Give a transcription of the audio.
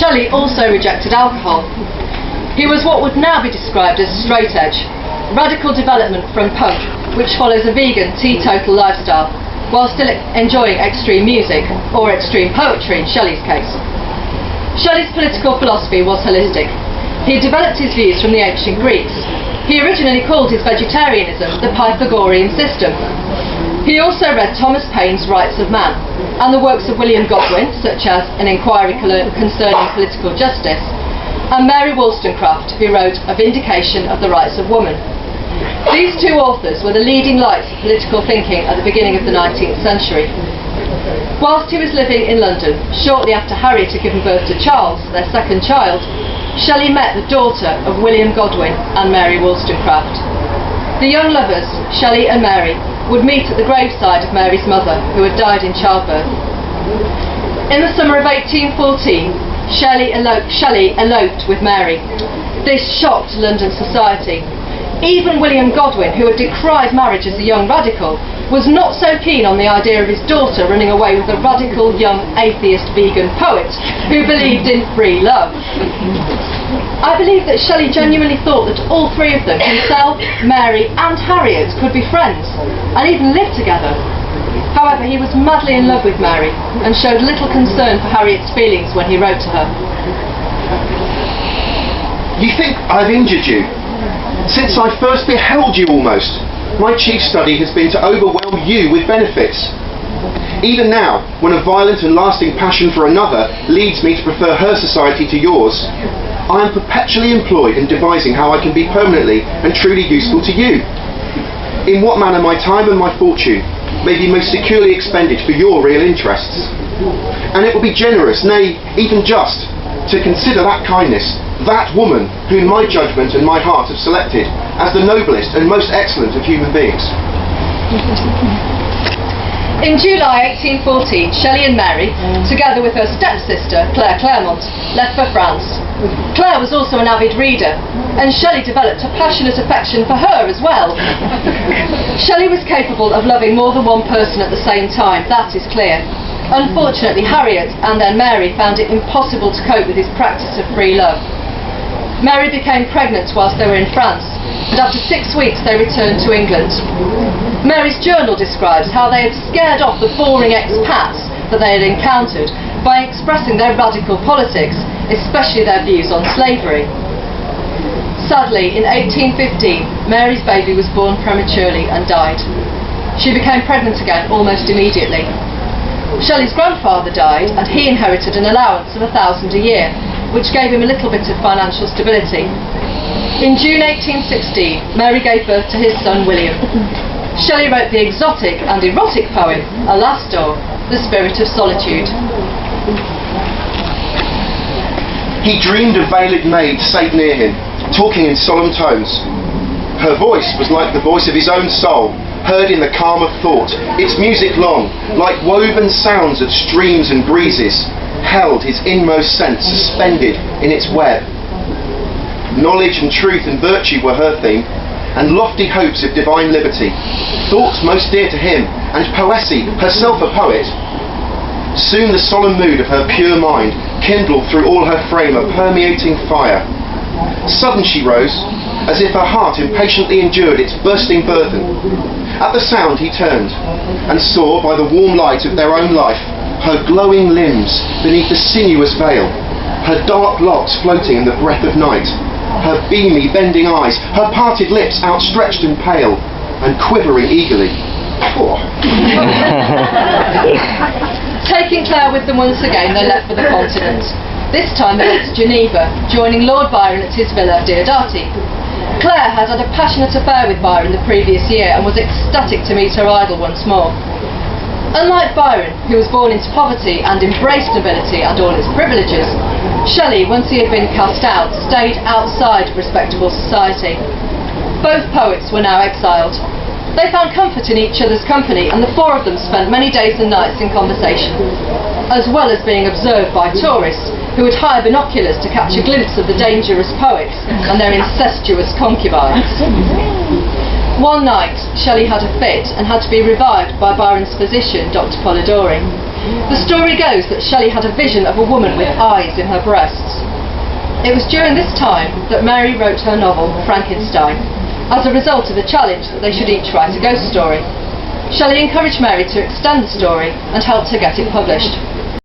Shelley also rejected alcohol. He was what would now be described as straight edge, radical development from punk, which follows a vegan, teetotal lifestyle, while still enjoying extreme music, or extreme poetry in Shelley's case. Shelley's political philosophy was holistic. He developed his views from the ancient Greeks. He originally called his vegetarianism the Pythagorean system. He also read Thomas Paine's Rights of Man, and the works of William Godwin, such as An Inquiry Concerning Political Justice, and Mary Wollstonecraft, who wrote A Vindication of the Rights of Woman. These two authors were the leading lights of political thinking at the beginning of the 19th century. Whilst he was living in London, shortly after Harriet had given birth to Charles, their second child, Shelley met the daughter of William Godwin and Mary Wollstonecraft. The young lovers, Shelley and Mary, would meet at the graveside of Mary's mother, who had died in childbirth. In the summer of 1814, Shelley eloped with Mary. This shocked London society. Even William Godwin, who had decried marriage as a young radical, was not so keen on the idea of his daughter running away with a radical young atheist vegan poet who believed in free love. I believe that Shelley genuinely thought that all three of them, himself, Mary and Harriet, could be friends and even live together. However, he was madly in love with Mary and showed little concern for Harriet's feelings when he wrote to her. You think I've injured you? Since I first beheld you almost, my chief study has been to overwhelm you with benefits. Even now, when a violent and lasting passion for another leads me to prefer her society to yours, I am perpetually employed in devising how I can be permanently and truly useful to you. In what manner my time and my fortune may be most securely expended for your real interests. And it will be generous, nay, even just, to consider that kindness, that woman whom my judgment and my heart have selected as the noblest and most excellent of human beings. In July 1814, Shelley and Mary, together with her stepsister, Claire Clairmont, left for France. Claire was also an avid reader, and Shelley developed a passionate affection for her as well. Shelley was capable of loving more than one person at the same time, that is clear. Unfortunately, Harriet and then Mary found it impossible to cope with his practice of free love. Mary became pregnant whilst they were in France, and after 6 weeks they returned to England. Mary's journal describes how they had scared off the boring expats that they had encountered by expressing their radical politics, especially their views on slavery. Sadly, in 1815, Mary's baby was born prematurely and died. She became pregnant again almost immediately. Shelley's grandfather died, and he inherited an allowance of £1,000 a year, which gave him a little bit of financial stability. In June 1816, Mary gave birth to his son William. Shelley wrote the exotic and erotic poem Alastor, the Spirit of Solitude. He dreamed a veiled maid sate near him, talking in solemn tones. Her voice was like the voice of his own soul, heard in the calm of thought, its music long, like woven sounds of streams and breezes, held his inmost sense suspended in its web. Knowledge and truth and virtue were her theme, and lofty hopes of divine liberty, thoughts most dear to him, and poesy, herself a poet. Soon the solemn mood of her pure mind kindled through all her frame a permeating fire. Sudden she rose, as if her heart impatiently endured its bursting burthen. At the sound he turned, and saw by the warm light of their own life her glowing limbs beneath the sinuous veil, her dark locks floating in the breath of night, her beamy bending eyes, her parted lips outstretched and pale, and quivering eagerly. Taking Claire with them once again, they left for the continent. This time they went to Geneva, joining Lord Byron at his villa Diodati. Claire had had a passionate affair with Byron the previous year and was ecstatic to meet her idol once more. Unlike Byron, who was born into poverty and embraced nobility and all its privileges, Shelley, once he had been cast out, stayed outside respectable society. Both poets were now exiled. They found comfort in each other's company, and the four of them spent many days and nights in conversation, as well as being observed by tourists who would hire binoculars to catch a glimpse of the dangerous poets and their incestuous concubines. One night, Shelley had a fit and had to be revived by Byron's physician, Dr. Polidori. The story goes that Shelley had a vision of a woman with eyes in her breasts. It was during this time that Mary wrote her novel, Frankenstein, as a result of a challenge that they should each write a ghost story. Shelley encouraged Mary to extend the story and helped her get it published.